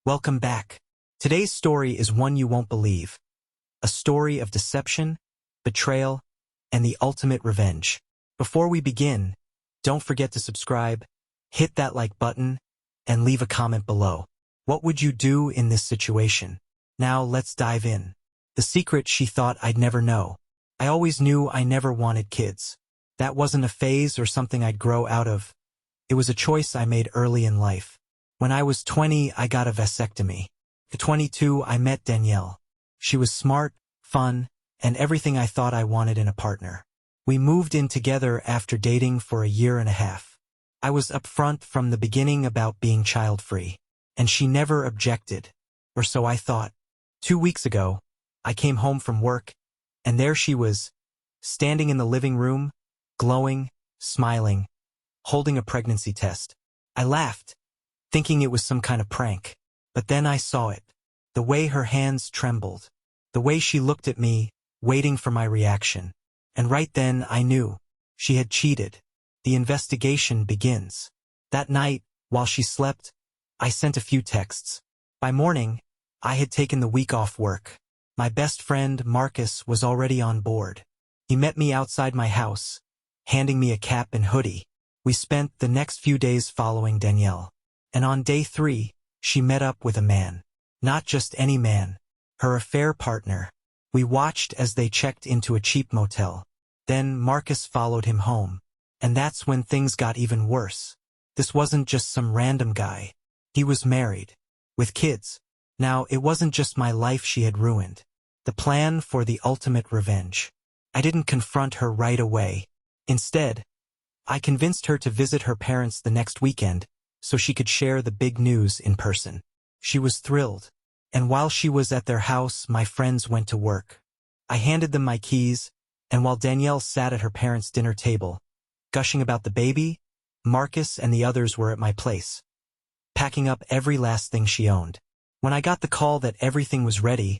Welcome back. Today's story is one you won't believe. A story of deception, betrayal, and the ultimate revenge. Before we begin, don't forget to subscribe, hit that like button, and leave a comment below. What would you do in this situation? Now let's dive in. The secret she thought I'd never know. I always knew I never wanted kids. That wasn't a phase or something I'd grow out of. It was a choice I made early in life. When I was 20, I got a vasectomy. At 22, I met Danielle. She was smart, fun, and everything I thought I wanted in a partner. We moved in together after dating for a year and a half. I was upfront from the beginning about being child-free, and she never objected, or so I thought. 2 weeks ago, I came home from work, and there she was, standing in the living room, glowing, smiling, holding a pregnancy test. I laughed, thinking it was some kind of prank. But then I saw it. The way her hands trembled. The way she looked at me, waiting for my reaction. And right then I knew. She had cheated. The investigation begins. That night, while she slept, I sent a few texts. By morning, I had taken the week off work. My best friend, Marcus, was already on board. He met me outside my house, handing me a cap and hoodie. We spent the next few days following Danielle. And on day 3, she met up with a man. Not just any man. Her affair partner. We watched as they checked into a cheap motel. Then Marcus followed him home. And that's when things got even worse. This wasn't just some random guy. He was married. With kids. Now, it wasn't just my life she had ruined. The plan for the ultimate revenge. I didn't confront her right away. Instead, I convinced her to visit her parents the next weekend, so she could share the big news in person. She was thrilled. And while she was at their house, my friends went to work. I handed them my keys, and while Danielle sat at her parents' dinner table, gushing about the baby, Marcus and the others were at my place, packing up every last thing she owned. When I got the call that everything was ready,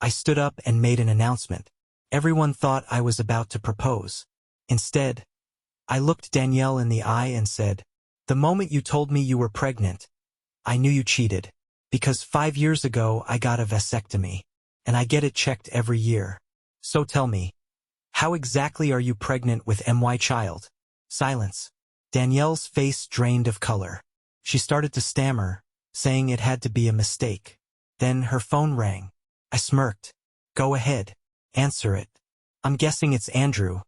I stood up and made an announcement. Everyone thought I was about to propose. Instead, I looked Danielle in the eye and said, "The moment you told me you were pregnant, I knew you cheated. Because 5 years ago I got a vasectomy, and I get it checked every year. So tell me, how exactly are you pregnant with my child?" Silence. Danielle's face drained of color. She started to stammer, saying it had to be a mistake. Then her phone rang. I smirked. "Go ahead. Answer it. I'm guessing it's Andrew.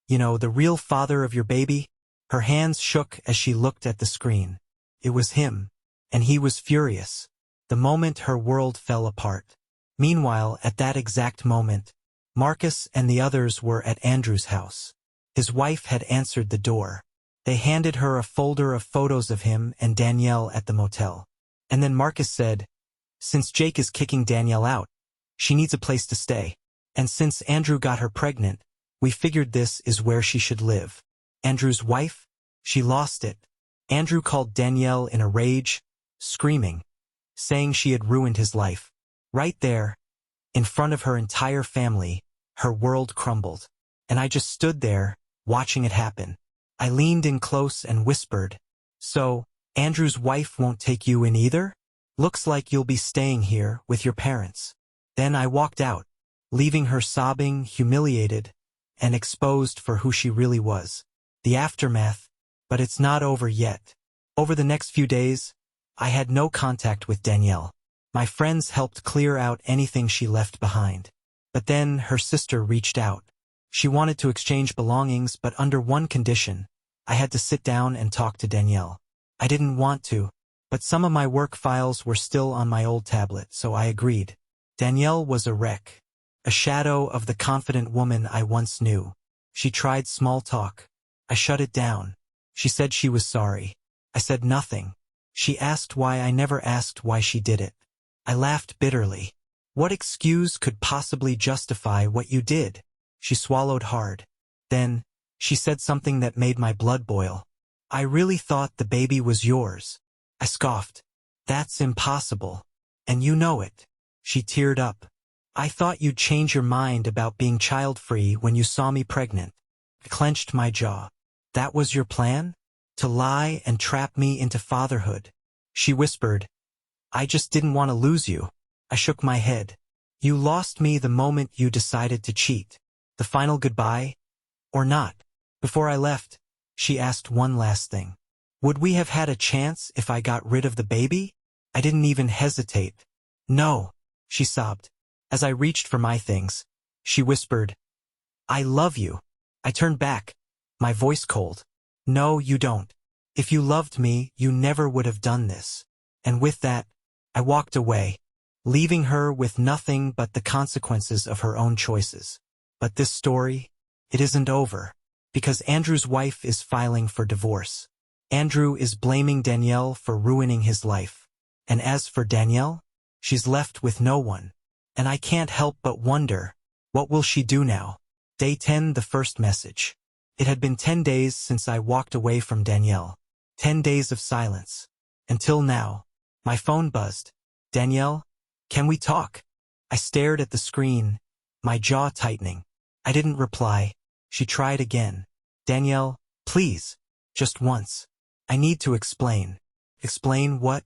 You know, the real father of your baby?" Her hands shook as she looked at the screen. It was him, and he was furious. The moment her world fell apart. Meanwhile, at that exact moment, Marcus and the others were at Andrew's house. His wife had answered the door. They handed her a folder of photos of him and Danielle at the motel. And then Marcus said, "Since Jake is kicking Danielle out, she needs a place to stay. And since Andrew got her pregnant, we figured this is where she should live." Andrew's wife? She lost it. Andrew called Danielle in a rage, screaming, saying she had ruined his life. Right there, in front of her entire family, her world crumbled. And I just stood there, watching it happen. I leaned in close and whispered, "So, Andrew's wife won't take you in either? Looks like you'll be staying here with your parents." Then I walked out, leaving her sobbing, humiliated, and exposed for who she really was. The aftermath, but it's not over yet. Over the next few days, I had no contact with Danielle. My friends helped clear out anything she left behind. But then her sister reached out. She wanted to exchange belongings, but under one condition. I had to sit down and talk to Danielle. I didn't want to, but some of my work files were still on my old tablet, so I agreed. Danielle was a wreck, a shadow of the confident woman I once knew. She tried small talk. I shut it down. She said she was sorry. I said nothing. She asked why I never asked why she did it. I laughed bitterly. What excuse could possibly justify what you did? She swallowed hard. Then, she said something that made my blood boil. "I really thought the baby was yours." I scoffed. "That's impossible. And you know it." She teared up. "I thought you'd change your mind about being child-free when you saw me pregnant." I clenched my jaw. "That was your plan? To lie and trap me into fatherhood?" She whispered, I just didn't want to lose you. I shook my head. You lost me the moment you decided to cheat. The final goodbye? Or not? Before I left, she asked one last thing. Would we have had a chance if I got rid of the baby? I didn't even hesitate. No, she sobbed. As I reached for my things, she whispered, I love you. I turned back, my voice cold. No, you don't. If you loved me, you never would have done this. And with that, I walked away, leaving her with nothing but the consequences of her own choices. But this story, it isn't over, because Andrew's wife is filing for divorce. Andrew is blaming Danielle for ruining his life. And as for Danielle, she's left with no one. And I can't help but wonder, what will she do now? Day 10, the first message. It had been 10 days since I walked away from Danielle. 10 days of silence. Until now, my phone buzzed. Danielle, can we talk? I stared at the screen, my jaw tightening. I didn't reply. She tried again. Danielle, please, just once. I need to explain. Explain what?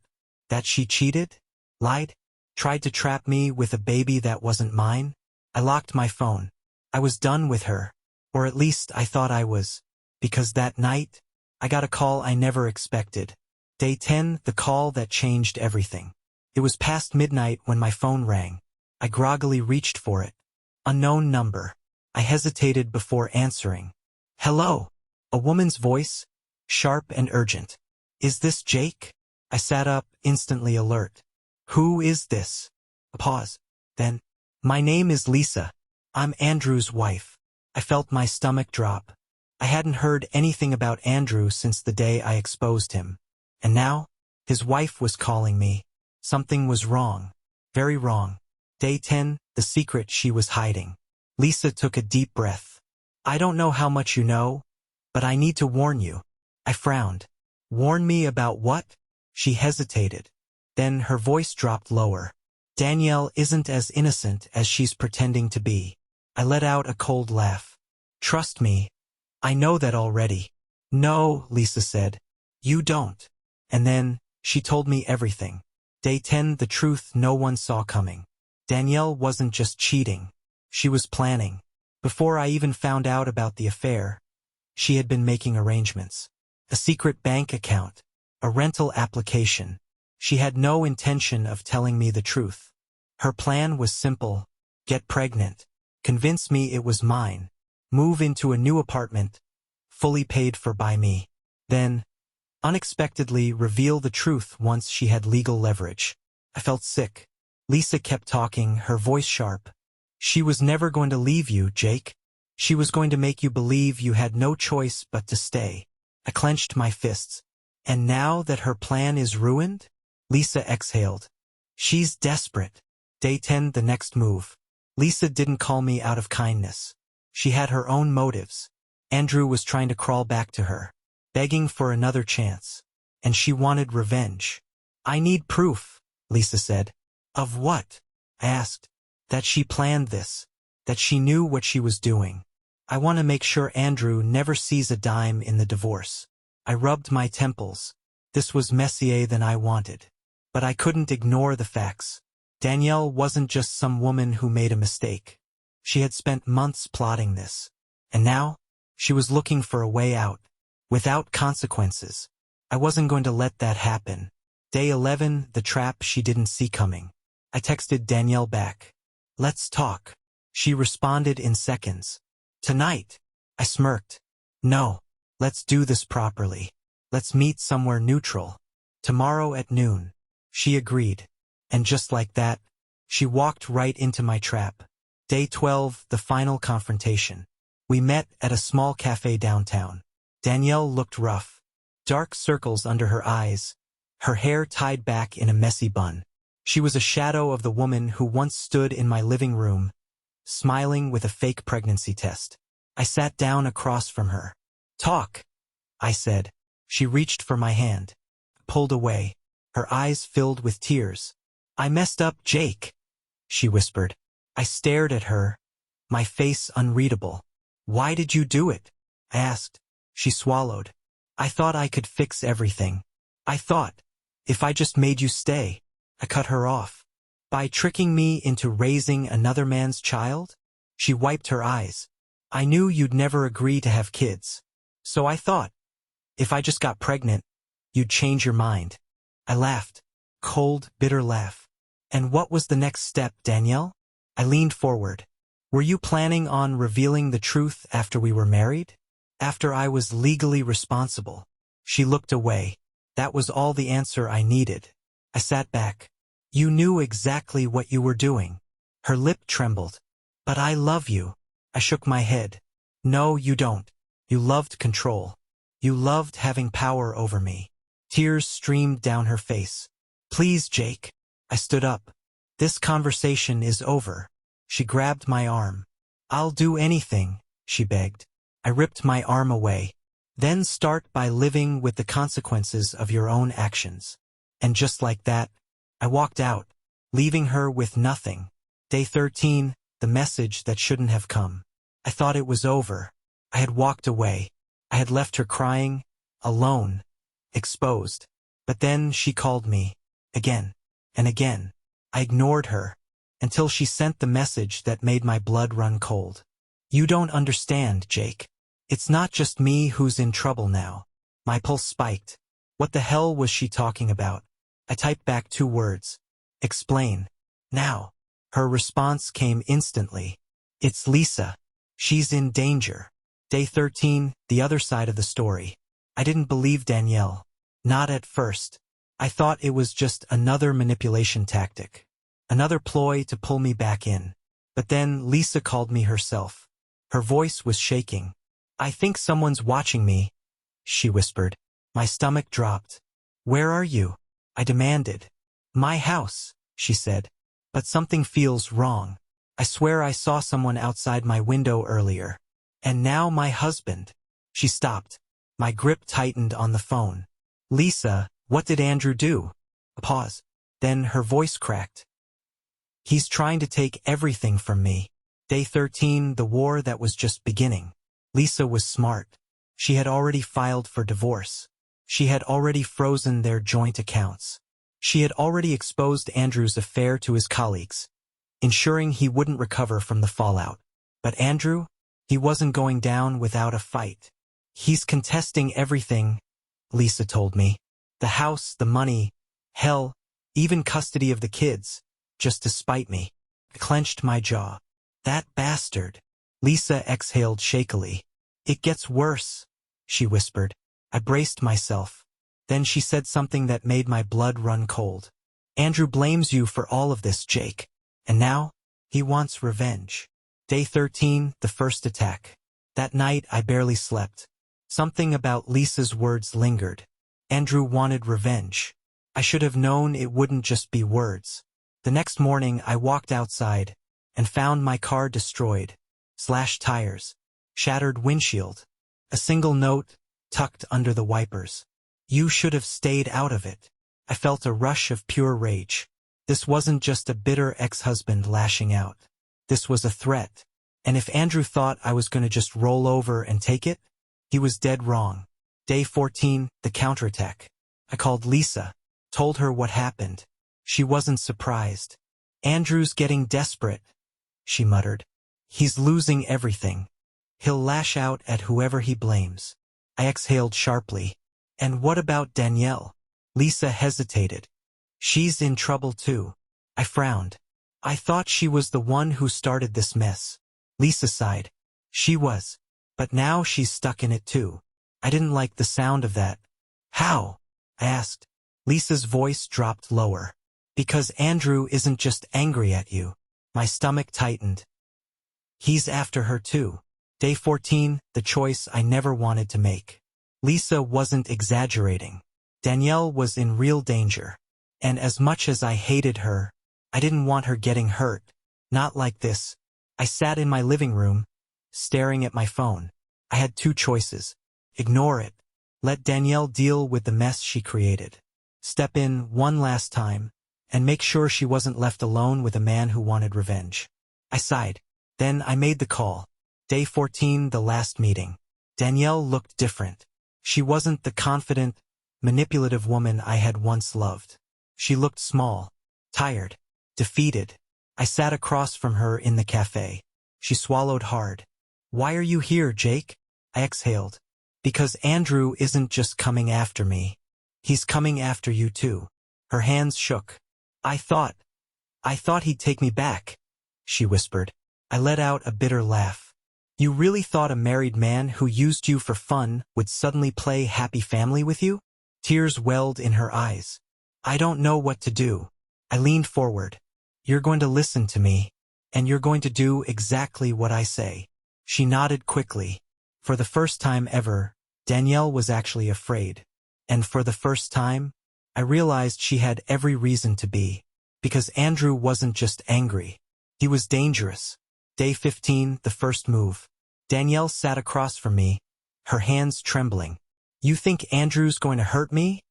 That she cheated? Lied? Tried to trap me with a baby that wasn't mine? I locked my phone. I was done with her. Or at least I thought I was. Because that night, I got a call I never expected. Day 10, the call that changed everything. It was past midnight when my phone rang. I groggily reached for it. Unknown number. I hesitated before answering. Hello. A woman's voice, sharp and urgent. Is this Jake? I sat up, instantly alert. Who is this? A pause. Then, my name is Lisa. I'm Andrew's wife. I felt my stomach drop. I hadn't heard anything about Andrew since the day I exposed him. And now, his wife was calling me. Something was wrong. Very wrong. Day 10, the secret she was hiding. Lisa took a deep breath. I don't know how much you know, but I need to warn you. I frowned. Warn me about what? She hesitated. Then her voice dropped lower. Danielle isn't as innocent as she's pretending to be. I let out a cold laugh. Trust me. I know that already. No, Lisa said. You don't. And then, she told me everything. Day 10, the truth no one saw coming. Danielle wasn't just cheating. She was planning. Before I even found out about the affair, she had been making arrangements. A secret bank account. A rental application. She had no intention of telling me the truth. Her plan was simple. Get pregnant. Convince me it was mine. Move into a new apartment, fully paid for by me. Then, unexpectedly reveal the truth once she had legal leverage. I felt sick. Lisa kept talking, her voice sharp. She was never going to leave you, Jake. She was going to make you believe you had no choice but to stay. I clenched my fists. And now that her plan is ruined? Lisa exhaled. She's desperate. Day 10, the next move. Lisa didn't call me out of kindness. She had her own motives. Andrew was trying to crawl back to her, begging for another chance. And she wanted revenge. I need proof, Lisa said. Of what? I asked. That she planned this. That she knew what she was doing. I want to make sure Andrew never sees a dime in the divorce. I rubbed my temples. This was messier than I wanted. But I couldn't ignore the facts. Danielle wasn't just some woman who made a mistake. She had spent months plotting this. And now, she was looking for a way out. Without consequences. I wasn't going to let that happen. Day 11, the trap she didn't see coming. I texted Danielle back. Let's talk. She responded in seconds. Tonight. I smirked. No. Let's do this properly. Let's meet somewhere neutral. Tomorrow at noon. She agreed. And just like that, she walked right into my trap. Day 12, the final confrontation. We met at a small cafe downtown. Danielle looked rough. Dark circles under her eyes. Her hair tied back in a messy bun. She was a shadow of the woman who once stood in my living room, smiling with a fake pregnancy test. I sat down across from her. Talk, I said. She reached for my hand. Pulled away. Her eyes filled with tears. I messed up, Jake, she whispered. I stared at her, my face unreadable. Why did you do it? I asked. She swallowed. I thought I could fix everything. I thought, if I just made you stay. I cut her off. By tricking me into raising another man's child? She wiped her eyes. I knew you'd never agree to have kids. So I thought, if I just got pregnant, you'd change your mind. I laughed. Cold, bitter laugh. And what was the next step, Danielle? I leaned forward. Were you planning on revealing the truth after we were married? After I was legally responsible? She looked away. That was all the answer I needed. I sat back. You knew exactly what you were doing. Her lip trembled. But I love you. I shook my head. No, you don't. You loved control. You loved having power over me. Tears streamed down her face. Please, Jake. I stood up. This conversation is over. She grabbed my arm. I'll do anything, she begged. I ripped my arm away. Then start by living with the consequences of your own actions. And just like that, I walked out, leaving her with nothing. Day 13, the message that shouldn't have come. I thought it was over. I had walked away. I had left her crying, alone, exposed. But then she called me, again, and again. I ignored her, until she sent the message that made my blood run cold. You don't understand, Jake. It's not just me who's in trouble now. My pulse spiked. What the hell was she talking about? I typed back 2 words. Explain. Now. Her response came instantly. It's Lisa. She's in danger. Day 13, the other side of the story. I didn't believe Danielle. Not at first. I thought it was just another manipulation tactic. Another ploy to pull me back in. But then Lisa called me herself. Her voice was shaking. I think someone's watching me, she whispered. My stomach dropped. Where are you? I demanded. My house, she said. But something feels wrong. I swear I saw someone outside my window earlier. And now my husband. She stopped. My grip tightened on the phone. Lisa, what did Andrew do? A pause. Then her voice cracked. He's trying to take everything from me. Day 13, the war that was just beginning. Lisa was smart. She had already filed for divorce. She had already frozen their joint accounts. She had already exposed Andrew's affair to his colleagues, ensuring he wouldn't recover from the fallout. But Andrew? He wasn't going down without a fight. He's contesting everything, Lisa told me. The house, the money, hell, even custody of the kids, just to spite me. I clenched my jaw. That bastard. Lisa exhaled shakily. It gets worse, she whispered. I braced myself. Then she said something that made my blood run cold. Andrew blames you for all of this, Jake. And now, he wants revenge. Day 13, the first attack. That night I barely slept. Something about Lisa's words lingered. Andrew wanted revenge. I should have known it wouldn't just be words. The next morning I walked outside and found my car destroyed. Slashed tires. Shattered windshield. A single note tucked under the wipers. You should have stayed out of it. I felt a rush of pure rage. This wasn't just a bitter ex-husband lashing out. This was a threat. And if Andrew thought I was going to just roll over and take it, he was dead wrong. Day 14, the counterattack. I called Lisa, told her what happened. She wasn't surprised. Andrew's getting desperate, she muttered. He's losing everything. He'll lash out at whoever he blames. I exhaled sharply. And what about Danielle? Lisa hesitated. She's in trouble too. I frowned. I thought she was the one who started this mess. Lisa sighed. She was. But now she's stuck in it too. I didn't like the sound of that. How? I asked. Lisa's voice dropped lower. Because Andrew isn't just angry at you. My stomach tightened. He's after her too. Day 14, the choice I never wanted to make. Lisa wasn't exaggerating. Danielle was in real danger. And as much as I hated her, I didn't want her getting hurt. Not like this. I sat in my living room, staring at my phone. I had 2 choices. Ignore it. Let Danielle deal with the mess she created. Step in one last time, and make sure she wasn't left alone with a man who wanted revenge. I sighed. Then I made the call. Day 14, the last meeting. Danielle looked different. She wasn't the confident, manipulative woman I had once loved. She looked small, tired, defeated. I sat across from her in the cafe. She swallowed hard. "Why are you here, Jake?" I exhaled. "Because Andrew isn't just coming after me. He's coming after you too." Her hands shook. I thought he'd take me back," she whispered. I let out a bitter laugh. "You really thought a married man who used you for fun would suddenly play happy family with you?" Tears welled in her eyes. "I don't know what to do." I leaned forward. "You're going to listen to me, and you're going to do exactly what I say." She nodded quickly. For the first time ever, Danielle was actually afraid. And for the first time, I realized she had every reason to be. Because Andrew wasn't just angry. He was dangerous. Day 15, the first move. Danielle sat across from me, her hands trembling. "You think Andrew's going to hurt me?"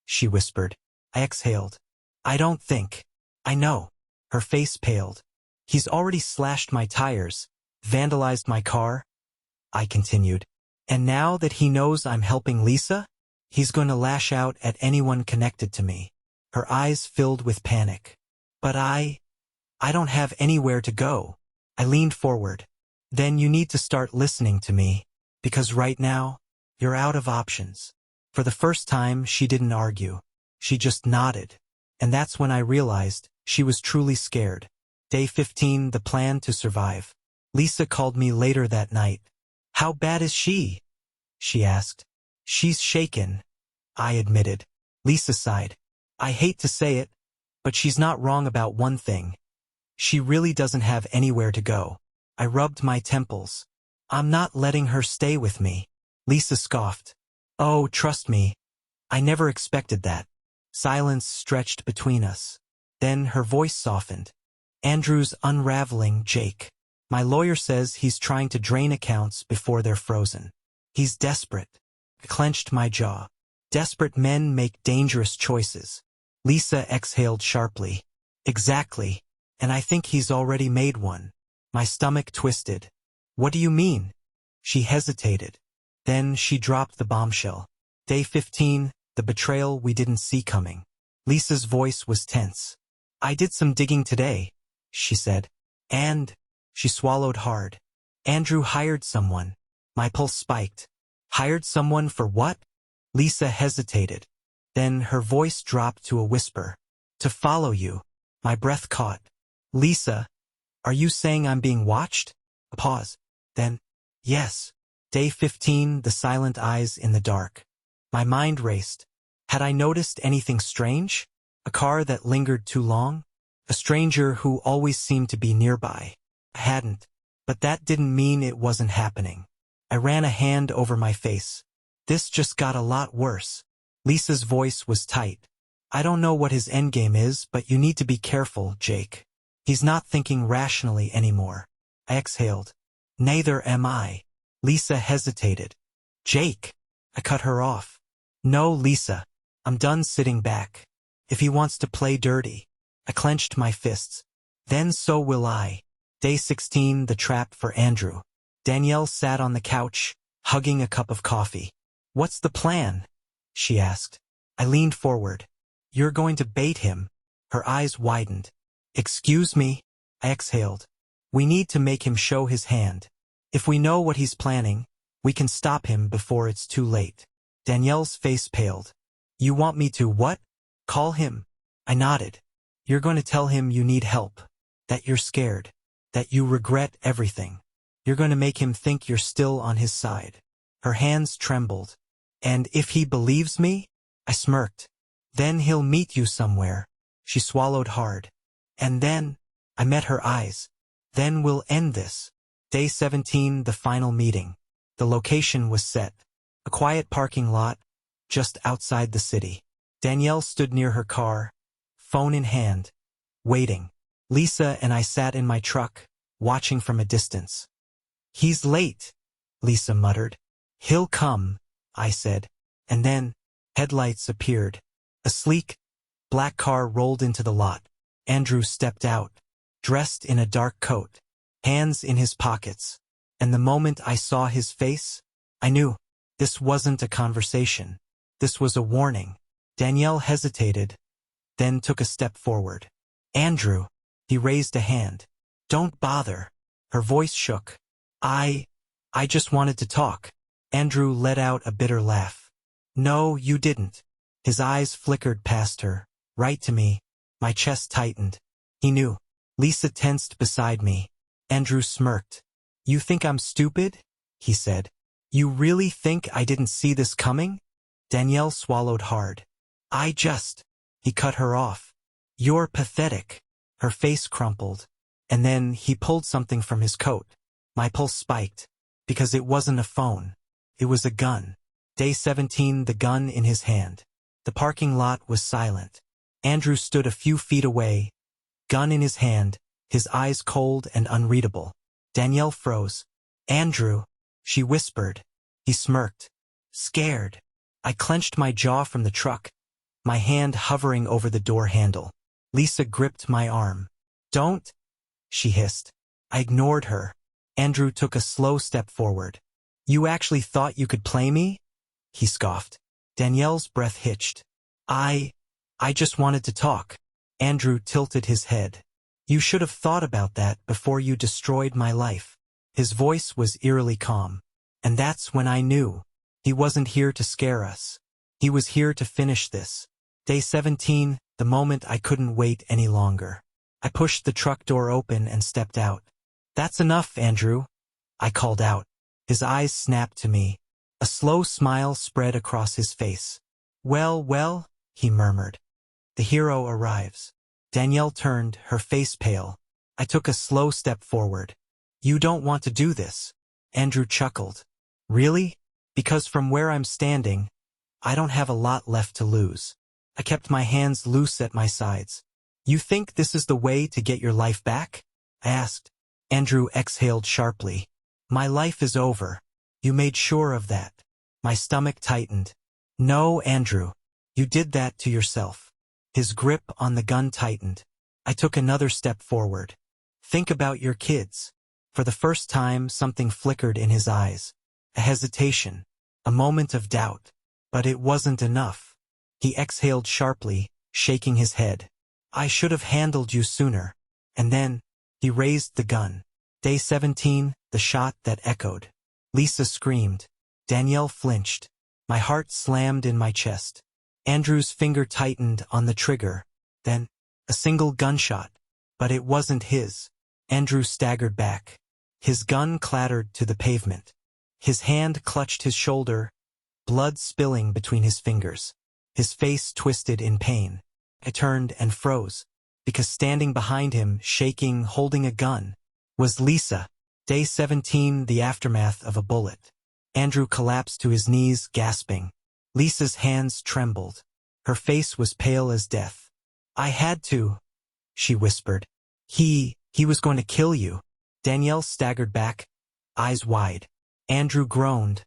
she whispered. I exhaled. "I don't think. I know." Her face paled. "He's already slashed my tires, vandalized my car," I continued. "And now that he knows I'm helping Lisa, he's going to lash out at anyone connected to me." Her eyes filled with panic. "But I don't have anywhere to go." I leaned forward. "Then you need to start listening to me, because right now, you're out of options." For the first time, she didn't argue. She just nodded. And that's when I realized she was truly scared. Day 15, the plan to survive. Lisa called me later that night. "How bad is she?" she asked. "She's shaken," I admitted. Lisa sighed. "I hate to say it, but she's not wrong about one thing. She really doesn't have anywhere to go." I rubbed my temples. "I'm not letting her stay with me." Lisa scoffed. "Oh, trust me. I never expected that." Silence stretched between us. Then her voice softened. "Andrew's unraveling, Jake. My lawyer says he's trying to drain accounts before they're frozen. He's desperate." I clenched my jaw. Desperate men make dangerous choices. Lisa exhaled sharply. "Exactly. And I think he's already made one." My stomach twisted. "What do you mean?" She hesitated. Then she dropped the bombshell. Day 15, the betrayal we didn't see coming. Lisa's voice was tense. "I did some digging today," she said. "And," she swallowed hard, "Andrew hired someone." My pulse spiked. "Hired someone for what?" Lisa hesitated. Then her voice dropped to a whisper. "To follow you." My breath caught. "Lisa, are you saying I'm being watched?" A pause. Then, "Yes." Day 15, the silent eyes in the dark. My mind raced. Had I noticed anything strange? A car that lingered too long? A stranger who always seemed to be nearby? I hadn't. But that didn't mean it wasn't happening. I ran a hand over my face. "This just got a lot worse." Lisa's voice was tight. "I don't know what his endgame is, but you need to be careful, Jake. He's not thinking rationally anymore." I exhaled. "Neither am I." Lisa hesitated. "Jake." I cut her off. "No, Lisa. I'm done sitting back. If he wants to play dirty." I clenched my fists. "Then so will I." Day 16, the trap for Andrew. Danielle sat on the couch, hugging a cup of coffee. "What's the plan?" she asked. I leaned forward. "You're going to bait him." Her eyes widened. "Excuse me?" I exhaled. "We need to make him show his hand. If we know what he's planning, we can stop him before it's too late." Danielle's face paled. "You want me to what? Call him?" I nodded. "You're going to tell him you need help, that you're scared, that you regret everything. You're going to make him think you're still on his side." Her hands trembled. "And if he believes me?" I smirked. "Then he'll meet you somewhere." She swallowed hard. "And then," I met her eyes, "then we'll end this." Day 17, the final meeting. The location was set. A quiet parking lot, just outside the city. Danielle stood near her car, phone in hand, waiting. Lisa and I sat in my truck, watching from a distance. "He's late," Lisa muttered. "He'll come," I said. And then, headlights appeared. A sleek, black car rolled into the lot. Andrew stepped out, dressed in a dark coat, hands in his pockets. And the moment I saw his face, I knew this wasn't a conversation. This was a warning. Danielle hesitated, then took a step forward. Andrew. He raised a hand. Don't bother. Her voice shook. I just wanted to talk. Andrew let out a bitter laugh. No, you didn't. His eyes flickered past her, right to me. My chest tightened. He knew. Lisa tensed beside me. Andrew smirked. You think I'm stupid? He said. You really think I didn't see this coming? Danielle swallowed hard. He cut her off. You're pathetic. Her face crumpled. And then he pulled something from his coat. My pulse spiked. Because it wasn't a phone. It was a gun. Day 17, the gun in his hand. The parking lot was silent. Andrew stood a few feet away, gun in his hand, his eyes cold and unreadable. Danielle froze. Andrew, she whispered. He smirked. Scared. I clenched my jaw from the truck, my hand hovering over the door handle. Lisa gripped my arm. Don't, she hissed. I ignored her. Andrew took a slow step forward. You actually thought you could play me? He scoffed. Danielle's breath hitched. I just wanted to talk. Andrew tilted his head. You should have thought about that before you destroyed my life. His voice was eerily calm. And that's when I knew. He wasn't here to scare us. He was here to finish this. Day 17, the moment I couldn't wait any longer. I pushed the truck door open and stepped out. That's enough, Andrew, I called out. His eyes snapped to me. A slow smile spread across his face. Well, he murmured. The hero arrives. Danielle turned, her face pale. I took a slow step forward. You don't want to do this. Andrew chuckled. Really? Because from where I'm standing, I don't have a lot left to lose. I kept my hands loose at my sides. You think this is the way to get your life back? I asked. Andrew exhaled sharply. My life is over. You made sure of that. My stomach tightened. No, Andrew. You did that to yourself. His grip on the gun tightened. I took another step forward. Think about your kids. For the first time, something flickered in his eyes. A hesitation. A moment of doubt. But it wasn't enough. He exhaled sharply, shaking his head. I should have handled you sooner. And then, he raised the gun. Day 17, the shot that echoed. Lisa screamed. Danielle flinched. My heart slammed in my chest. Andrew's finger tightened on the trigger. Then, a single gunshot. But it wasn't his. Andrew staggered back. His gun clattered to the pavement. His hand clutched his shoulder, blood spilling between his fingers. His face twisted in pain. I turned and froze, because standing behind him, shaking, holding a gun, was Lisa. Day 17, the aftermath of a bullet. Andrew collapsed to his knees, gasping. Lisa's hands trembled. Her face was pale as death. I had to, she whispered. He was going to kill you. Danielle staggered back, eyes wide. Andrew groaned,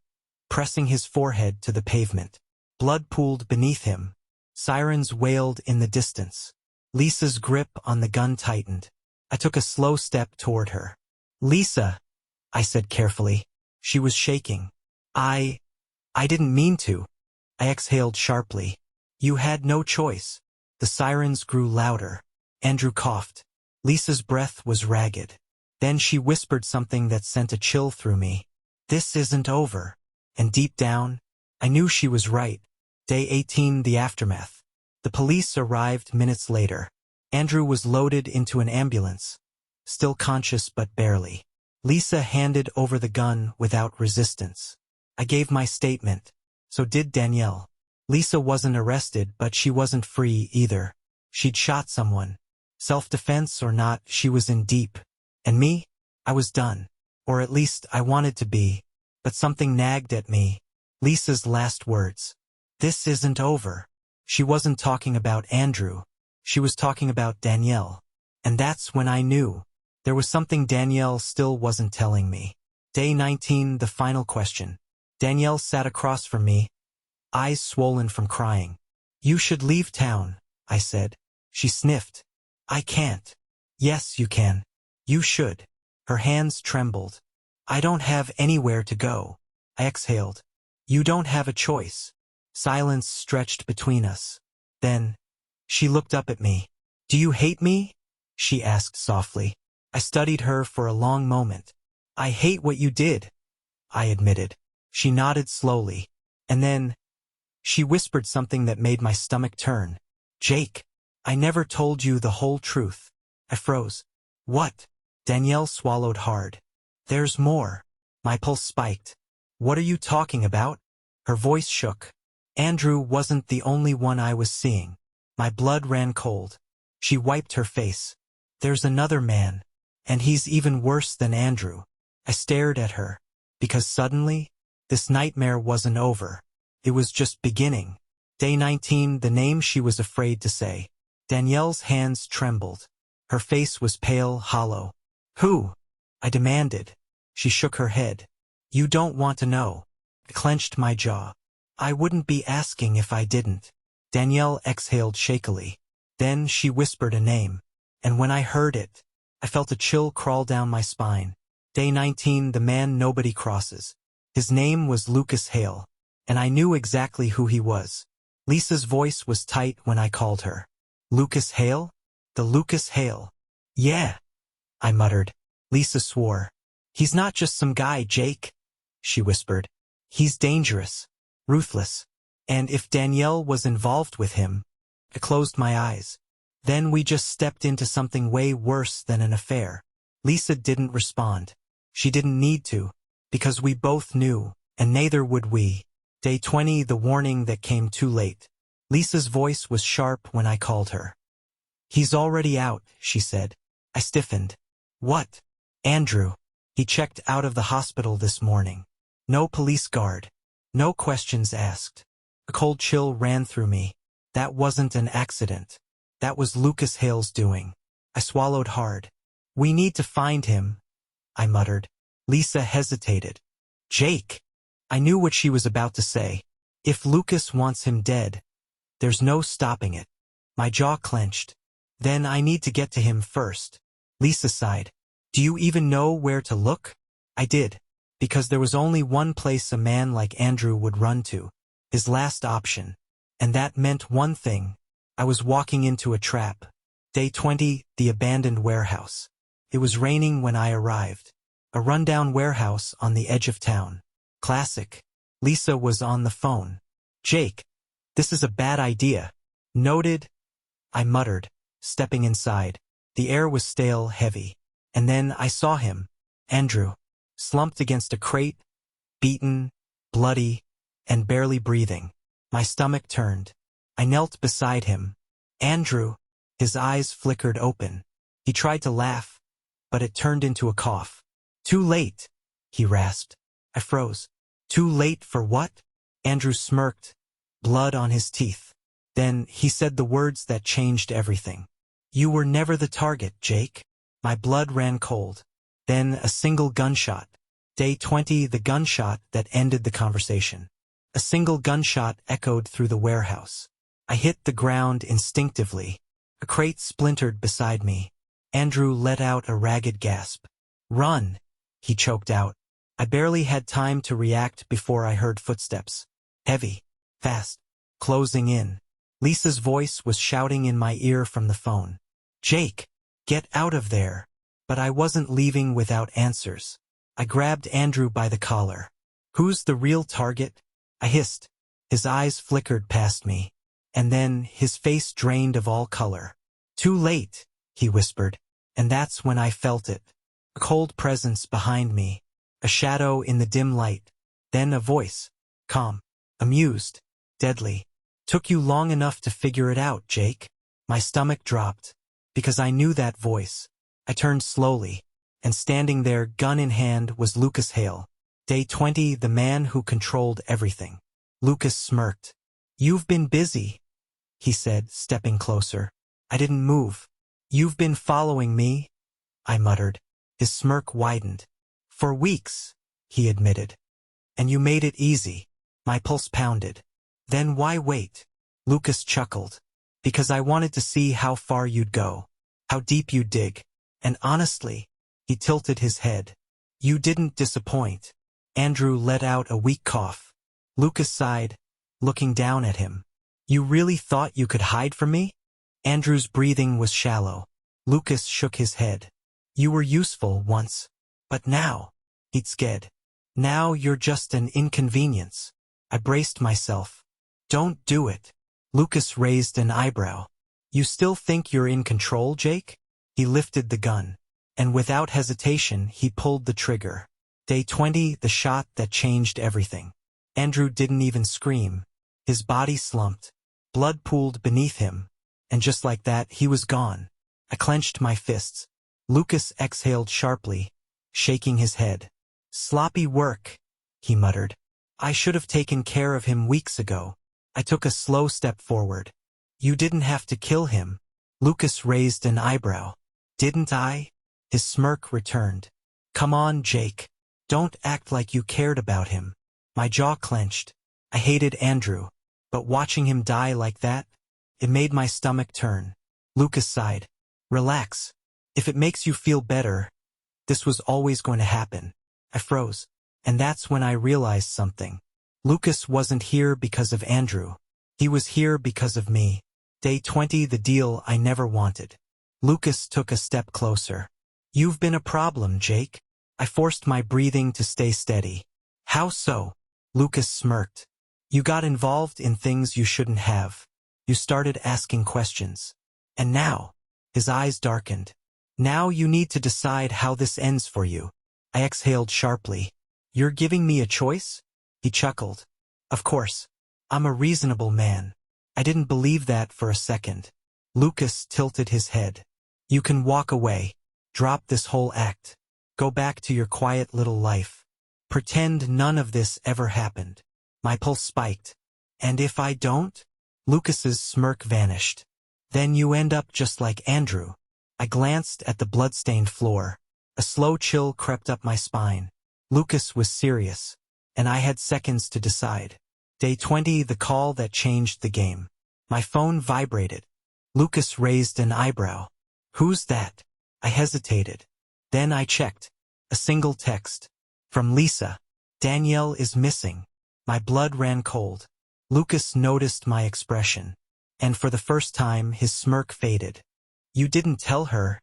pressing his forehead to the pavement. Blood pooled beneath him. Sirens wailed in the distance. Lisa's grip on the gun tightened. I took a slow step toward her. Lisa, I said carefully. She was shaking. I didn't mean to. I exhaled sharply. You had no choice. The sirens grew louder. Andrew coughed. Lisa's breath was ragged. Then she whispered something that sent a chill through me. This isn't over. And deep down, I knew she was right. Day 18, the aftermath. The police arrived minutes later. Andrew was loaded into an ambulance, still conscious but barely. Lisa handed over the gun without resistance. I gave my statement. So did Danielle. Lisa wasn't arrested, but she wasn't free either. She'd shot someone. Self-defense or not, she was in deep. And me? I was done. Or at least I wanted to be. But something nagged at me. Lisa's last words. This isn't over. She wasn't talking about Andrew. She was talking about Danielle. And that's when I knew. There was something Danielle still wasn't telling me. Day 19, the final question. Danielle sat across from me, eyes swollen from crying. You should leave town, I said. She sniffed. I can't. Yes, you can. You should. Her hands trembled. I don't have anywhere to go. I exhaled. You don't have a choice. Silence stretched between us. Then, she looked up at me. Do you hate me? She asked softly. I studied her for a long moment. I hate what you did, I admitted. She nodded slowly. And then, she whispered something that made my stomach turn. Jake, I never told you the whole truth. I froze. What? Danielle swallowed hard. There's more. My pulse spiked. What are you talking about? Her voice shook. Andrew wasn't the only one I was seeing. My blood ran cold. She wiped her face. There's another man. And he's even worse than Andrew. I stared at her. Because suddenly, this nightmare wasn't over. It was just beginning. Day 19, the name she was afraid to say. Danielle's hands trembled. Her face was pale, hollow. Who? I demanded. She shook her head. You don't want to know. I clenched my jaw. I wouldn't be asking if I didn't. Danielle exhaled shakily. Then she whispered a name. And when I heard it, I felt a chill crawl down my spine. Day 19, the man nobody crosses. His name was Lucas Hale. And I knew exactly who he was. Lisa's voice was tight when I called her. Lucas Hale? The Lucas Hale. Yeah, I muttered. Lisa swore. He's not just some guy, Jake, she whispered. He's dangerous, ruthless. And if Danielle was involved with him, I closed my eyes. Then we just stepped into something way worse than an affair. Lisa didn't respond. She didn't need to, because we both knew, and neither would we. Day 20, the warning that came too late. Lisa's voice was sharp when I called her. He's already out, she said. I stiffened. What? Andrew. He checked out of the hospital this morning. No police guard. No questions asked. A cold chill ran through me. That wasn't an accident. That was Lucas Hale's doing. I swallowed hard. We need to find him, I muttered. Lisa hesitated. Jake. I knew what she was about to say. If Lucas wants him dead, there's no stopping it. My jaw clenched. Then I need to get to him first. Lisa sighed. Do you even know where to look? I did. Because there was only one place a man like Andrew would run to. His last option. And that meant one thing. I was walking into a trap. Day 20, the abandoned warehouse. It was raining when I arrived. A rundown warehouse on the edge of town. Classic. Lisa was on the phone. Jake, this is a bad idea. Noted, I muttered, stepping inside. The air was stale, heavy. And then I saw him, Andrew, slumped against a crate, beaten, bloody, and barely breathing. My stomach turned. I knelt beside him. Andrew, his eyes flickered open. He tried to laugh, but it turned into a cough. Too late, he rasped. I froze. Too late for what? Andrew smirked, blood on his teeth. Then he said the words that changed everything. You were never the target, Jake. My blood ran cold. Then a single gunshot. Day 20, the gunshot that ended the conversation. A single gunshot echoed through the warehouse. I hit the ground instinctively. A crate splintered beside me. Andrew let out a ragged gasp. Run, he choked out. I barely had time to react before I heard footsteps. Heavy, fast, closing in. Lisa's voice was shouting in my ear from the phone. Jake, get out of there. But I wasn't leaving without answers. I grabbed Andrew by the collar. Who's the real target? I hissed. His eyes flickered past me. And then his face drained of all color. Too late, he whispered. And that's when I felt it. A cold presence behind me. A shadow in the dim light. Then a voice. Calm. Amused. Deadly. Took you long enough to figure it out, Jake. My stomach dropped. Because I knew that voice. I turned slowly. And standing there, gun in hand, was Lucas Hale. Day 20, the man who controlled everything. Lucas smirked. You've been busy, he said, stepping closer. I didn't move. You've been following me, I muttered. His smirk widened. For weeks, he admitted. And you made it easy. My pulse pounded. Then why wait? Lucas chuckled. Because I wanted to see how far you'd go. How deep you'd dig. And honestly, he tilted his head. You didn't disappoint. Andrew let out a weak cough. Lucas sighed, looking down at him. You really thought you could hide from me? Andrew's breathing was shallow. Lucas shook his head. You were useful once. But now, he'd scared. Now you're just an inconvenience. I braced myself. Don't do it. Lucas raised an eyebrow. You still think you're in control, Jake? He lifted the gun. And without hesitation, he pulled the trigger. Day 20, the shot that changed everything. Andrew didn't even scream. His body slumped. Blood pooled beneath him. And just like that, he was gone. I clenched my fists. Lucas exhaled sharply, shaking his head. Sloppy work, he muttered. I should have taken care of him weeks ago. I took a slow step forward. You didn't have to kill him. Lucas raised an eyebrow. Didn't I? His smirk returned. Come on, Jake. Don't act like you cared about him. My jaw clenched. I hated Andrew. But watching him die like that, it made my stomach turn. Lucas sighed. Relax. If it makes you feel better, this was always going to happen. I froze. And that's when I realized something. Lucas wasn't here because of Andrew. He was here because of me. Day 20, the deal I never wanted. Lucas took a step closer. You've been a problem, Jake. I forced my breathing to stay steady. How so? Lucas smirked. You got involved in things you shouldn't have. You started asking questions. And now, his eyes darkened. Now you need to decide how this ends for you. I exhaled sharply. You're giving me a choice? He chuckled. Of course. I'm a reasonable man. I didn't believe that for a second. Lucas tilted his head. You can walk away. Drop this whole act. Go back to your quiet little life. Pretend none of this ever happened. My pulse spiked. And if I don't? Lucas's smirk vanished. Then you end up just like Andrew. I glanced at the blood-stained floor. A slow chill crept up my spine. Lucas was serious. And I had seconds to decide. Day 20, the call that changed the game. My phone vibrated. Lucas raised an eyebrow. Who's that? I hesitated. Then I checked. A single text. From Lisa. Danielle is missing. My blood ran cold. Lucas noticed my expression. And for the first time, his smirk faded. You didn't tell her,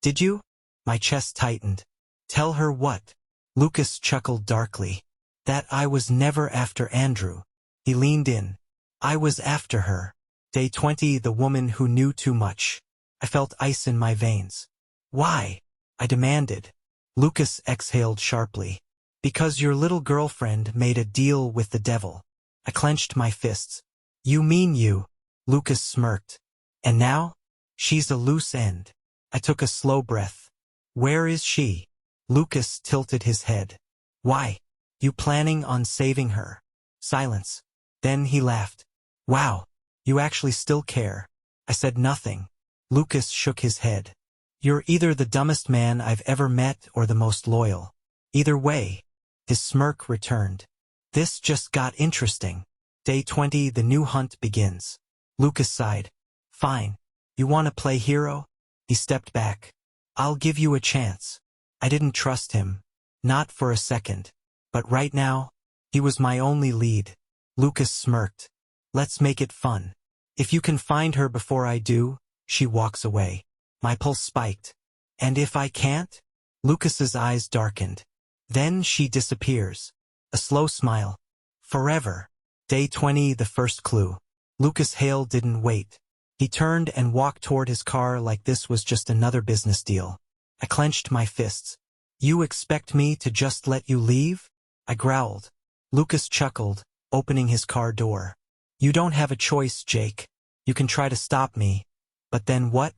did you? My chest tightened. Tell her what? Lucas chuckled darkly. That I was never after Andrew. He leaned in. I was after her. Day 20, the woman who knew too much. I felt ice in my veins. Why? I demanded. Lucas exhaled sharply. Because your little girlfriend made a deal with the devil. I clenched my fists. You mean you? Lucas smirked. And now? She's a loose end. I took a slow breath. Where is she? Lucas tilted his head. Why? You planning on saving her? Silence. Then he laughed. Wow, you actually still care. I said nothing. Lucas shook his head. You're either the dumbest man I've ever met or the most loyal. Either way. His smirk returned. This just got interesting. Day 20, the new hunt begins. Lucas sighed. Fine. You want to play hero? He stepped back. I'll give you a chance. I didn't trust him. Not for a second. But right now, he was my only lead. Lucas smirked. Let's make it fun. If you can find her before I do, she walks away. My pulse spiked. And if I can't? Lucas's eyes darkened. Then she disappears. A slow smile. Forever. Day 20, the first clue. Lucas Hale didn't wait. He turned and walked toward his car like this was just another business deal. I clenched my fists. You expect me to just let you leave? I growled. Lucas chuckled, opening his car door. You don't have a choice, Jake. You can try to stop me. But then what?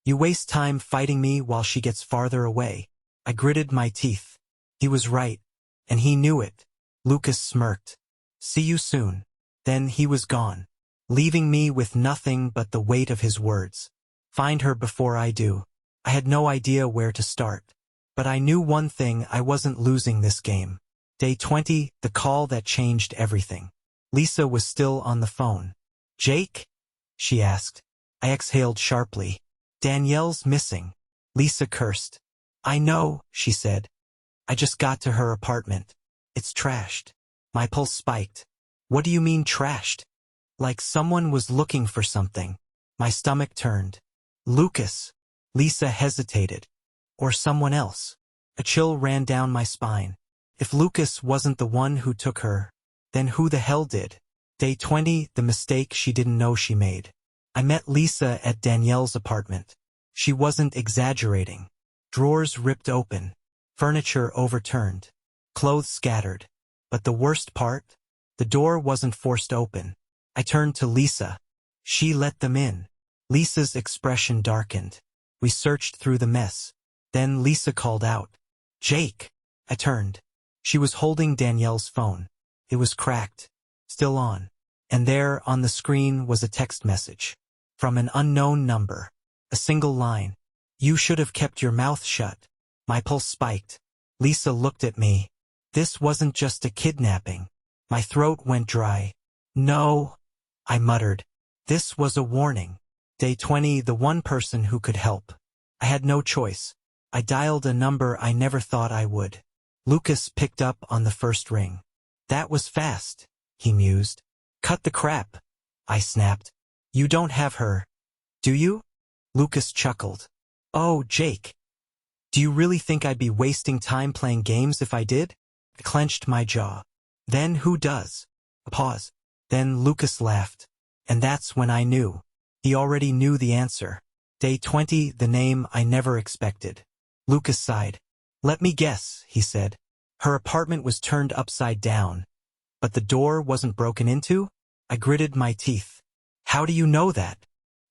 You waste time fighting me while she gets farther away. I gritted my teeth. He was right. And he knew it. Lucas smirked. See you soon. Then he was gone, leaving me with nothing but the weight of his words. Find her before I do. I had no idea where to start. But I knew one thing, I wasn't losing this game. Day 20, the call that changed everything. Lisa was still on the phone. Jake? She asked. I exhaled sharply. Danielle's missing. Lisa cursed. I know, she said. I just got to her apartment. It's trashed. My pulse spiked. What do you mean trashed? Like someone was looking for something. My stomach turned. Lucas. Lisa hesitated. Or someone else. A chill ran down my spine. If Lucas wasn't the one who took her, then who the hell did? Day 20, the mistake she didn't know she made. I met Lisa at Danielle's apartment. She wasn't exaggerating. Drawers ripped open. Furniture overturned. Clothes scattered. But the worst part? The door wasn't forced open. I turned to Lisa. She let them in. Lisa's expression darkened. We searched through the mess. Then Lisa called out. Jake! I turned. She was holding Danielle's phone. It was cracked. Still on. And there, on the screen, was a text message. From an unknown number. A single line. You should have kept your mouth shut. My pulse spiked. Lisa looked at me. This wasn't just a kidnapping. My throat went dry. No, I muttered. This was a warning. Day 20, the one person who could help. I had no choice. I dialed a number I never thought I would. Lucas picked up on the first ring. That was fast, he mused. Cut the crap, I snapped. You don't have her, do you? Lucas chuckled. Oh, Jake. Do you really think I'd be wasting time playing games if I did? I clenched my jaw. Then who does? A pause. Then Lucas laughed. And that's when I knew. He already knew the answer. Day 20, the name I never expected. Lucas sighed. Let me guess, he said. Her apartment was turned upside down. But the door wasn't broken into? I gritted my teeth. How do you know that?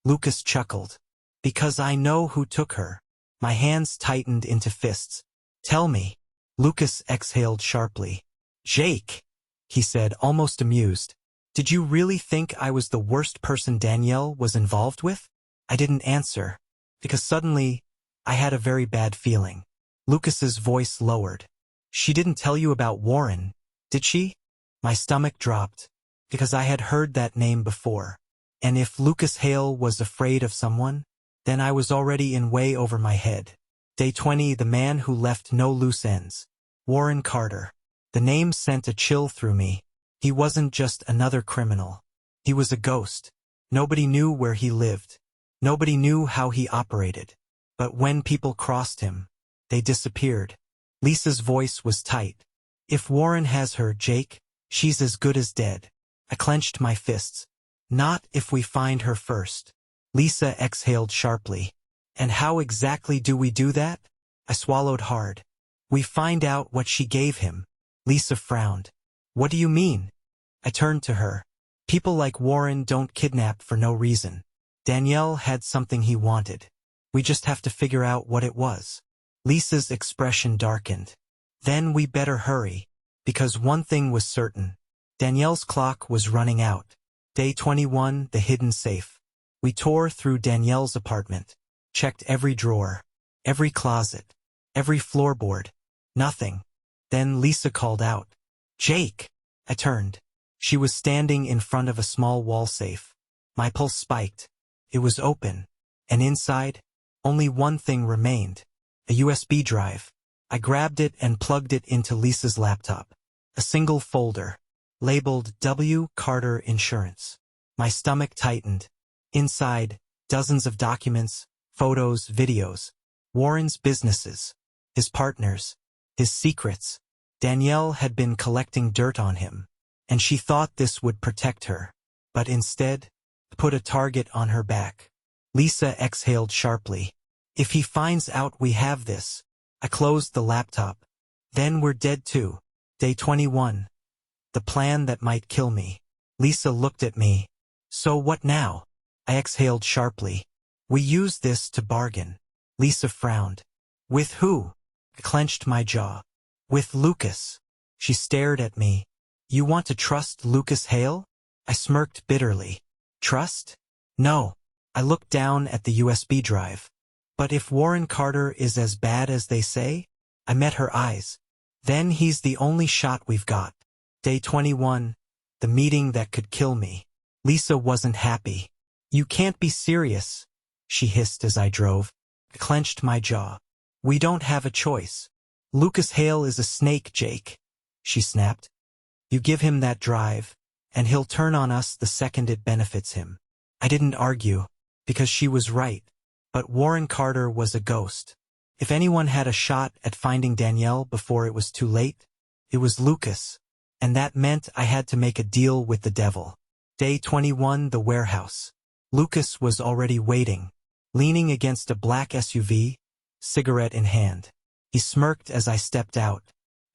Lucas chuckled. Because I know who took her. My hands tightened into fists. Tell me. Lucas exhaled sharply. Jake, he said, almost amused. Did you really think I was the worst person Danielle was involved with? I didn't answer, because suddenly, I had a very bad feeling. Lucas's voice lowered. She didn't tell you about Warren, did she? My stomach dropped, because I had heard that name before. And if Lucas Hale was afraid of someone, then I was already in way over my head. Day 20, the man who left no loose ends. Warren Carter. The name sent a chill through me. He wasn't just another criminal. He was a ghost. Nobody knew where he lived. Nobody knew how he operated. But when people crossed him, they disappeared. Lisa's voice was tight. If Warren has her, Jake, she's as good as dead. I clenched my fists. Not if we find her first. Lisa exhaled sharply. And how exactly do we do that? I swallowed hard. We find out what she gave him. Lisa frowned. What do you mean? I turned to her. People like Warren don't kidnap for no reason. Danielle had something he wanted. We just have to figure out what it was. Lisa's expression darkened. Then we better hurry. Because one thing was certain. Danielle's clock was running out. Day 21, the hidden safe. We tore through Danielle's apartment. Checked every drawer. Every closet. Every floorboard. Nothing. Then Lisa called out. Jake! I turned. She was standing in front of a small wall safe. My pulse spiked. It was open. And inside, only one thing remained. A USB drive. I grabbed it and plugged it into Lisa's laptop. A single folder. Labeled W. Carter Insurance. My stomach tightened. Inside, dozens of documents, photos, videos. Warren's businesses. His partners. His secrets. Danielle had been collecting dirt on him. And she thought this would protect her. But instead, put a target on her back. Lisa exhaled sharply. If he finds out we have this. I closed the laptop. Then we're dead too. Day 21. The plan that might kill me. Lisa looked at me. So what now? I exhaled sharply. We use this to bargain. Lisa frowned. With who? I clenched my jaw. With Lucas. She stared at me. You want to trust Lucas Hale? I smirked bitterly. Trust? No. I looked down at the USB drive. But if Warren Carter is as bad as they say? I met her eyes. Then he's the only shot we've got. Day 21. The meeting that could kill me. Lisa wasn't happy. You can't be serious, she hissed as I drove. I clenched my jaw. We don't have a choice. Lucas Hale is a snake, Jake, she snapped. You give him that drive, and he'll turn on us the second it benefits him. I didn't argue. because she was right. But Warren Carter was a ghost. If anyone had a shot at finding Danielle before it was too late, it was Lucas. And that meant I had to make a deal with the devil. Day 21, the warehouse. Lucas was already waiting, leaning against a black SUV, cigarette in hand. He smirked as I stepped out.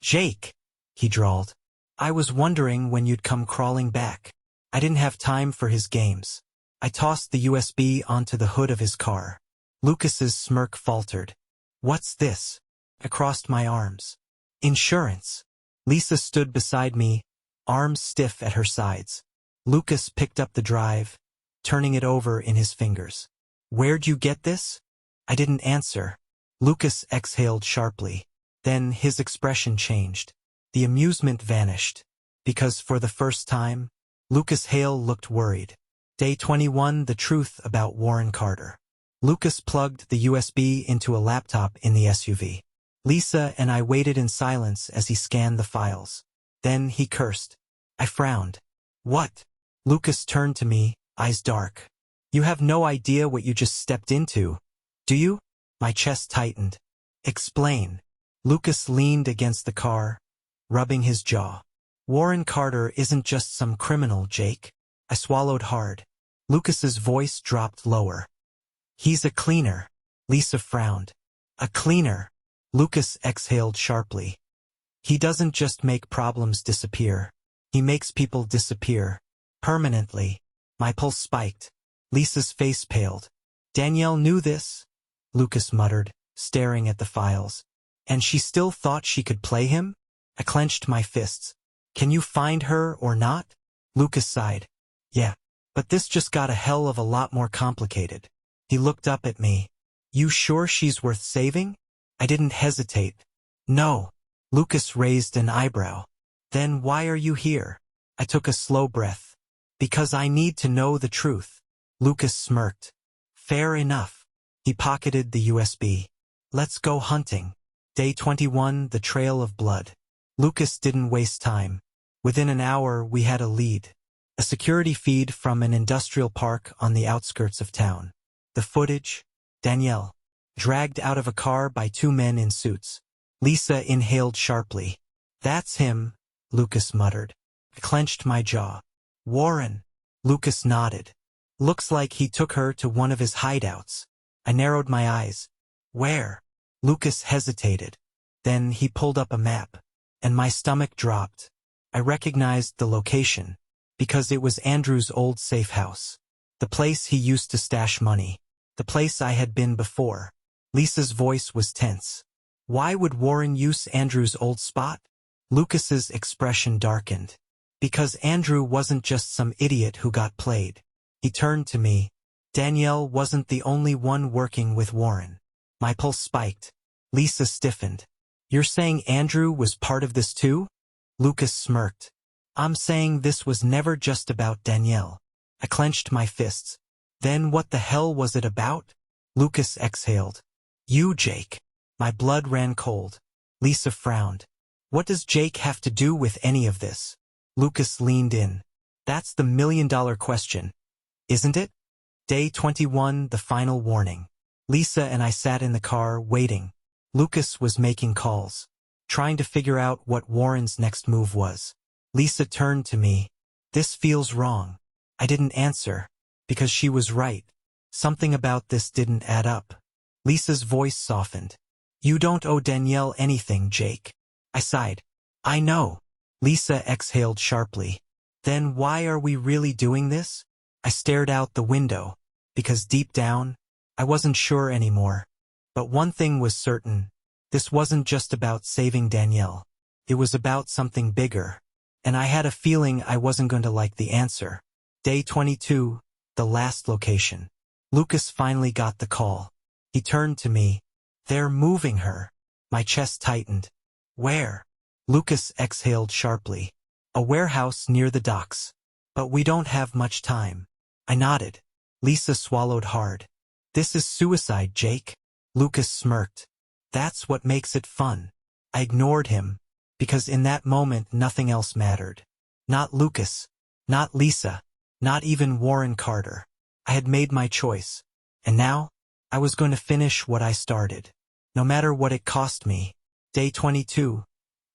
"Jake," he drawled. "I was wondering when you'd come crawling back." I didn't have time for his games. I tossed the USB onto the hood of his car. Lucas's smirk faltered. "What's this?" I crossed my arms. "Insurance." Lisa stood beside me, arms stiff at her sides. Lucas picked up the drive, turning it over in his fingers. "Where'd you get this?" I didn't answer. Lucas exhaled sharply. Then his expression changed. The amusement vanished. Because for the first time, Lucas Hale looked worried. Day 21, the truth about Warren Carter. Lucas plugged the USB into a laptop in the SUV. Lisa and I waited in silence as he scanned the files. Then he cursed. I frowned. "What?" Lucas turned to me, eyes dark. "You have no idea what you just stepped into, do you?" My chest tightened. "Explain." Lucas leaned against the car, rubbing his jaw. "Warren Carter isn't just some criminal, Jake." I swallowed hard. Lucas's voice dropped lower. "He's a cleaner." Lisa frowned. "A cleaner?" Lucas exhaled sharply. "He doesn't just make problems disappear. He makes people disappear. Permanently." My pulse spiked. Lisa's face paled. "Danielle knew this?" Lucas muttered, staring at the files. "And she still thought she could play him?" I clenched my fists. "Can you find her or not?" Lucas sighed. "Yeah, but this just got a hell of a lot more complicated." He looked up at me. "You sure she's worth saving?" I didn't hesitate. "No." Lucas raised an eyebrow. "Then why are you here?" I took a slow breath. "Because I need to know the truth." Lucas smirked. "Fair enough." He pocketed the USB. "Let's go hunting." Day 21, the trail of blood. Lucas didn't waste time. Within an hour, we had a lead. A security feed from an industrial park on the outskirts of town. The footage, Danielle, dragged out of a car by two men in suits. Lisa inhaled sharply. "That's him," Lucas muttered. I clenched my jaw. "Warren." Lucas nodded. "Looks like he took her to one of his hideouts." I narrowed my eyes. "Where?" Lucas hesitated. Then he pulled up a map, and my stomach dropped. I recognized the location, because it was Andrew's old safe house. The place he used to stash money. The place I had been before. Lisa's voice was tense. "Why would Warren use Andrew's old spot?" Lucas's expression darkened. "Because Andrew wasn't just some idiot who got played." He turned to me. "Danielle wasn't the only one working with Warren." My pulse spiked. Lisa stiffened. "You're saying Andrew was part of this too?" Lucas smirked. "I'm saying this was never just about Danielle." I clenched my fists. "Then what the hell was it about?" Lucas exhaled. "You, Jake." My blood ran cold. Lisa frowned. "What does Jake have to do with any of this?" Lucas leaned in. "That's the million-dollar question, isn't it?" Day 21, the final warning. Lisa and I sat in the car, waiting. Lucas was making calls, trying to figure out what Warren's next move was. Lisa turned to me. "This feels wrong." I didn't answer, because she was right. Something about this didn't add up. Lisa's voice softened. "You don't owe Danielle anything, Jake." I sighed. "I know." Lisa exhaled sharply. "Then why are we really doing this?" I stared out the window, because deep down, I wasn't sure anymore. But one thing was certain. This wasn't just about saving Danielle. It was about something bigger. And I had a feeling I wasn't going to like the answer. Day 22, the last location. Lucas finally got the call. He turned to me. "They're moving her." My chest tightened. "Where?" Lucas exhaled sharply. "A warehouse near the docks. But we don't have much time." I nodded. Lisa swallowed hard. "This is suicide, Jake." Lucas smirked. "That's what makes it fun." I ignored him, because in that moment nothing else mattered. Not Lucas. Not Lisa. Not even Warren Carter. I had made my choice. And now, I was going to finish what I started. No matter what it cost me. Day 22.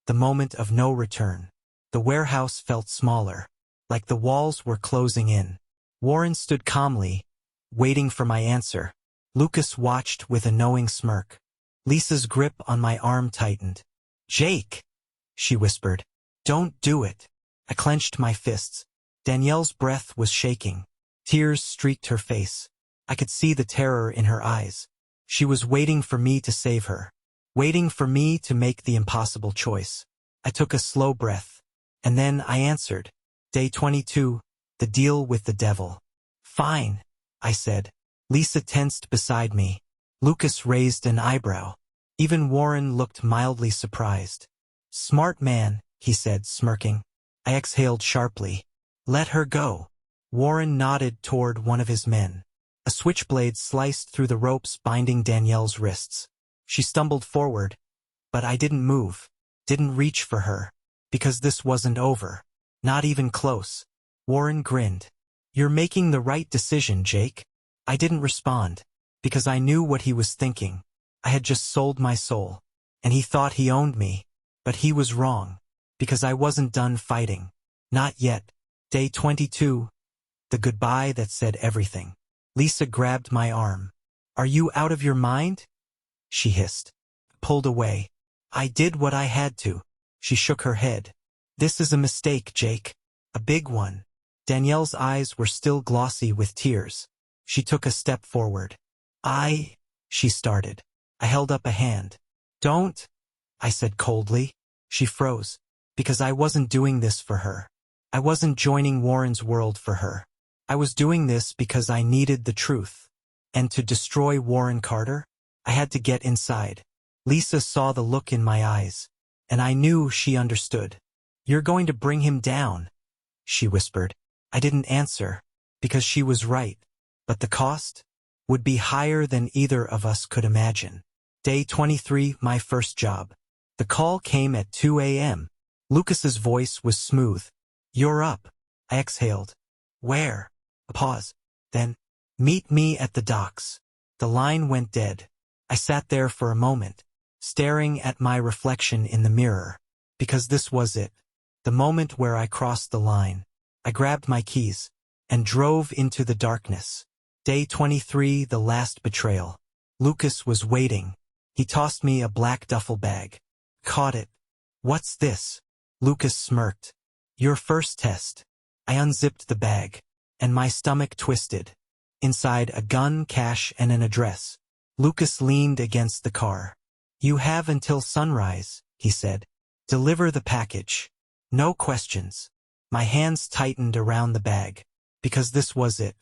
The moment of no return. The warehouse felt smaller, like the walls were closing in. Warren stood calmly, waiting for my answer. Lucas watched with a knowing smirk. Lisa's grip on my arm tightened. "Jake," she whispered. "Don't do it." I clenched my fists. Danielle's breath was shaking. Tears streaked her face. I could see the terror in her eyes. She was waiting for me to save her. Waiting for me to make the impossible choice. I took a slow breath. And then I answered. Day 22, the deal with the devil. "Fine," I said. Lisa tensed beside me. Lucas raised an eyebrow. Even Warren looked mildly surprised. "Smart man," he said, smirking. I exhaled sharply. "Let her go." Warren nodded toward one of his men. A switchblade sliced through the ropes binding Danielle's wrists. She stumbled forward, but I didn't move, didn't reach for her, because this wasn't over. Not even close. Warren grinned. "You're making the right decision, Jake." I didn't respond, because I knew what he was thinking. I had just sold my soul, and he thought he owned me, but he was wrong, because I wasn't done fighting. Not yet. Day 22. The goodbye that said everything. Lisa grabbed my arm. "Are you out of your mind?" she hissed. Pulled away. "I did what I had to." She shook her head. "This is a mistake, Jake. A big one." Danielle's eyes were still glossy with tears. She took a step forward. She started. I held up a hand. "Don't," I said coldly. She froze, because I wasn't doing this for her. I wasn't joining Warren's world for her. I was doing this because I needed the truth. And to destroy Warren Carter, I had to get inside. Lisa saw the look in my eyes, and I knew she understood. "You're going to bring him down," she whispered. I didn't answer, because she was right. But the cost would be higher than either of us could imagine. Day 23, my first job. The call came at 2 a.m. Lucas's voice was smooth. "You're up." I exhaled. "Where?" A pause. Then, "Meet me at the docks." The line went dead. I sat there for a moment, staring at my reflection in the mirror, because this was it. The moment where I crossed the line. I grabbed my keys and drove into the darkness. Day 23, the last betrayal. Lucas was waiting. He tossed me a black duffel bag. Caught it. "What's this?" Lucas smirked. "Your first test." I unzipped the bag, and my stomach twisted. Inside, a gun, cash, and an address. Lucas leaned against the car. "You have until sunrise," he said. "Deliver the package. No questions." My hands tightened around the bag, because this was it.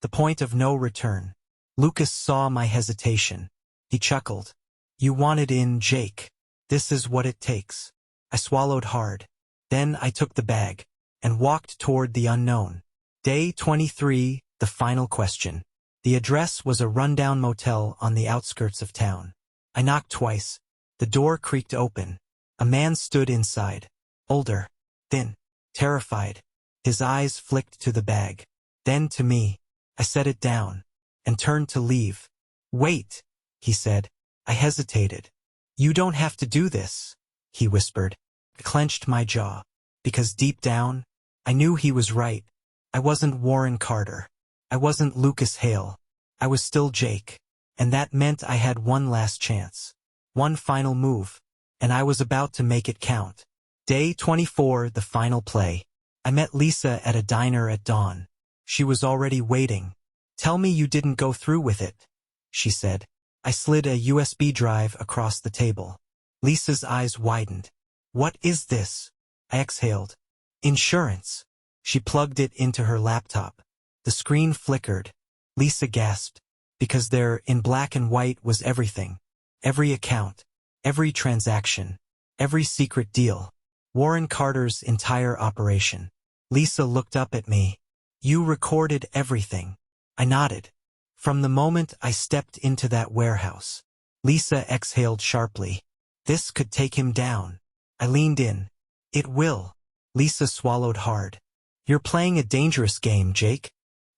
The point of no return. Lucas saw my hesitation. He chuckled. "You wanted in, Jake. This is what it takes." I swallowed hard. Then I took the bag and walked toward the unknown. Day 23, the final question. The address was a rundown motel on the outskirts of town. I knocked twice. The door creaked open. A man stood inside. Older, thin, terrified. His eyes flicked to the bag, then to me. I set it down and turned to leave. "Wait," he said. I hesitated. "You don't have to do this," he whispered. I clenched my jaw, because deep down, I knew he was right. I wasn't Warren Carter. I wasn't Lucas Hale. I was still Jake, and that meant I had one last chance. One final move, and I was about to make it count. Day 24, the final play. I met Lisa at a diner at dawn. She was already waiting. "Tell me you didn't go through with it," she said. I slid a USB drive across the table. Lisa's eyes widened. "What is this?" I exhaled. "Insurance." She plugged it into her laptop. The screen flickered. Lisa gasped, because there, in black and white, was everything. Every account, every transaction, every secret deal. Warren Carter's entire operation. Lisa looked up at me. "You recorded everything." I nodded. From the moment I stepped into that warehouse. Lisa exhaled sharply. "This could take him down." I leaned in. "It will." Lisa swallowed hard. "You're playing a dangerous game, Jake."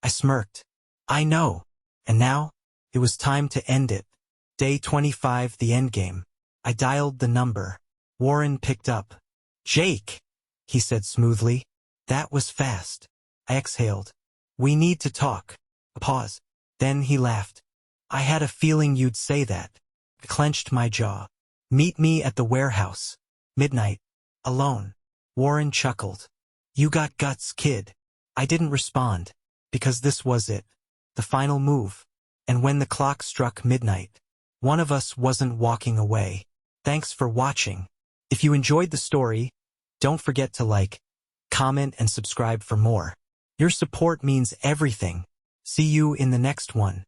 I smirked. I know. And now, it was time to end it. Day 25, the endgame. I dialed the number. Warren picked up. Jake, he said smoothly. That was fast. I exhaled. We need to talk. A pause. Then he laughed. I had a feeling you'd say that. I clenched my jaw. Meet me at the warehouse. Midnight. Alone. Warren chuckled. You got guts, kid. I didn't respond, because this was it. The final move. And when the clock struck midnight, one of us wasn't walking away. Thanks for watching. If you enjoyed the story, don't forget to like, comment, and subscribe for more. Your support means everything. See you in the next one.